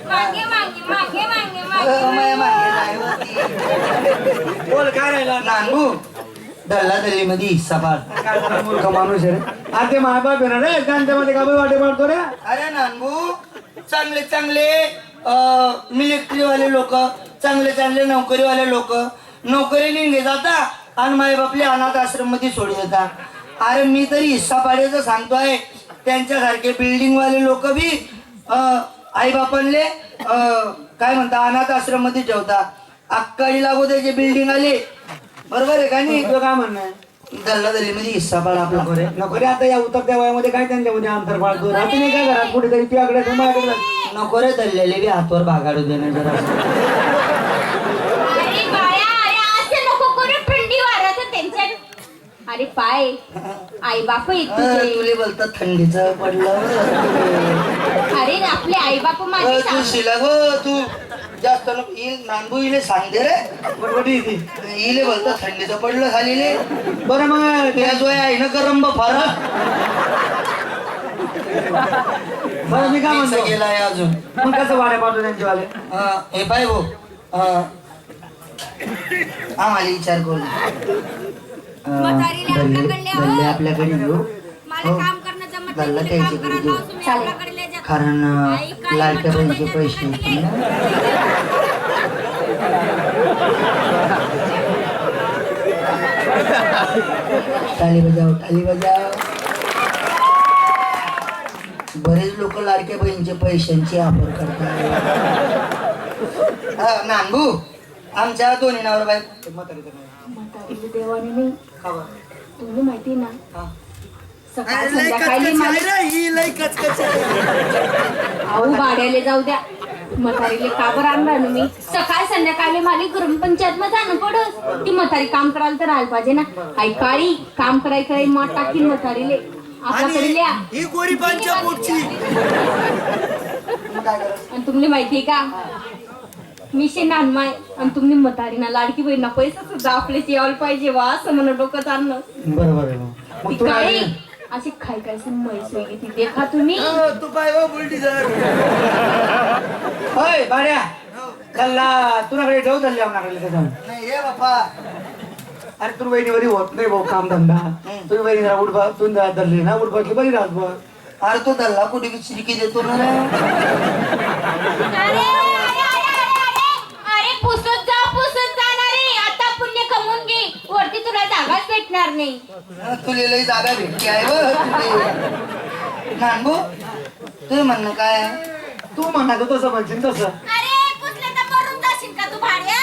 मागे मागे मागे मागे बोल काय राहिला नानू दल्ला दल्ली मध्ये हिस्सा पाड मूर्ख माणूस आहे रे. अरे ते मायबाप आहे ना रे त्यांच्यामध्ये का वाटे पाडतो रे. अरे नानू चांगले चांगले मिलिटरी वाले लोक चांगले चांगले नोकरीवाले लोक नोकरी निघे जाता आणि माय बापले अनाथ आश्रम मध्ये सोडी देता. अरे मी तरी हिस्सा पाड्याचं सांगतोय त्यांच्यासारखे बिल्डिंग वाले लोक बी आई बापांले काय म्हणता अनाथ आश्रम मध्ये ठेवता. अक्काळी लागू त्याचे बिल्डिंग आले बरोबर आहे का नाही. तुझं काय म्हणणं आहे. दल्ला दल्ली मध्ये हिस्सा पाड आपला नको रे आता या उतरत्या वयामध्ये काय त्यांच्यामध्ये अंतर पाळतो राहते नाही काय घरात कुठेतरी तुझ्याकडे माझ्याकडे नको रे दल्लेले बी हातवर भागाडू देणं जरा. अरे बाया अरे असं नको करू थंडी वारात त्यांच्या अरे पाय आई बाप तुले बोलतात थंडीचं पडलं. अरे आपले आई बाप माझे तू शिला गो तू जास्त नांदू इले सांग दे रे बटबटी इले बोलतात थंडीचं पडलं खालीले. बरं मग त्या जो आहे ना गरम फार बरं मी काय म्हणतो गेलाय अजून. मग कसं वाड्या पाडतो त्यांच्यावाले. हे पाय भाऊ आम्हाला विचार करू दल्ले आपल्याकडे घेऊ दल्ला त्याच्याकडे घेऊ कारण लाडक्या बहिणीचे पैसे येतील ना. टाळी बजाव टाळी बजाव. बरेच लोक लाडक्या बहिणीचे पैशांची ऑफर करतात. नानभू आमच्या दोन्ही नावर बाई देवाने नाही तुम्ही माहिती ना सकाळ संध्याकाळी अहो भाड्याले जाऊ द्या म्हातारीले काबर आणणार ना मी सकाळ संध्याकाळी मला ग्रामपंचायत मध्ये जाणं पडत. ती म्हातारी काम करायला तर राहायला पाहिजे ना. आई काळी काम करायला माठ टाकीन म्हातारीले आपल्याकडे लिहा. आणि तुम्हाला माहितीये का मी नानमाय आणि तुम्ही म्हातारीना लाडकी बहिणीना पैसा सुद्धा आपल्याच यायला पाहिजे वा असं म्हणून डोकं चालणं बरोबर आहे. ती काळी अशी खाय काय म्हैस वगैरे ती देखा तुम्ही तू पाय बुलटी सर होय बाड्या कल्ला तुझ्याकडे ठेव चालले आपल्याकडे त्याचा नाही रे बाप्पा. अरे तू बहिणीवरी होत नाही भाऊ काम धंदा तुझी बहिणी उडबा तू धरली ना उडबाकी बरी राहत बघ. अरे तो दल्ला कुठे बी चिरकी देतो ना रे. अरे पुसत जाणार रे आता पुण्य कमवून घे वरती तुला जागाच भेटणार नाही. तुला लई जागा भेटली आहे व नानभू तुझं म्हणणं काय. तू म्हणा तसं म्हणशील तसं. अरे पुसलं तर मरून जाशील का तू भाड्या.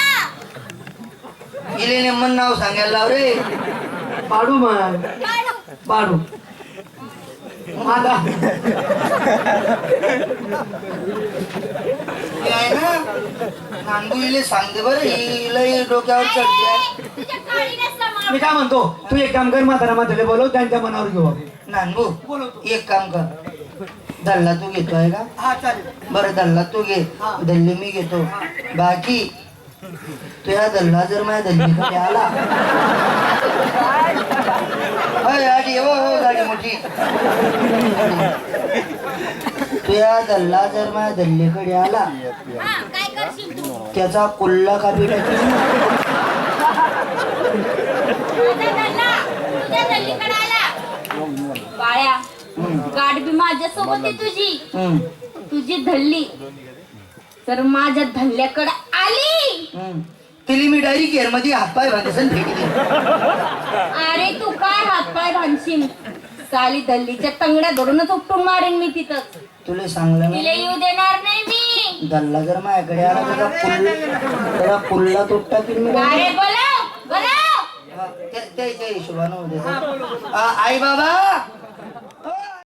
इले नेमन नाव सांगायला लाव रे. पाडू मग पाडू माझा आहे ना नानभू इले सांगते बरं हिला डोक्यावर चढते. मी काय म्हणतो तू एक काम कर म्हातारे बोलव त्यांच्या मनावर घेऊ. नानभू एक काम कर दल्ला तू घेतोय का. हा चालेल. बरं दल्ला तू घे दल्ली मी घेतो. बाकी तुझ्या दल्ला जर माझ्या दल्लीकडे आला गाडी हो गाडी मोठी तुझ्या दल्ला जर माझ्या दल्लीकडे आला काय करशील तू त्याचा कुल्ला कापी टाकी. तुझ्या दल्लीकडे आला बाळ्या गाठ बी माझ्यासोबत आहे तुझी तुझी धल्ली तर माझ्या धल्ल्याकडे आली तिला मी डायरेक्ट गेअर मध्ये हातपाय बांधायचं फेकली. अरे तू काय हातपाय बांधशील साली दल्लीच्या तंगड्या धरूनच उपटून मारेन मी तिथं. तुला सांगलं तिला येऊ देणार नाही मी. दल्ला जर माझ्याकडे आला त्याचा पुल्ला तुटता की मी अरे बोलाव बोलाव त्याच्या हिशोबानं होते. आई बाबा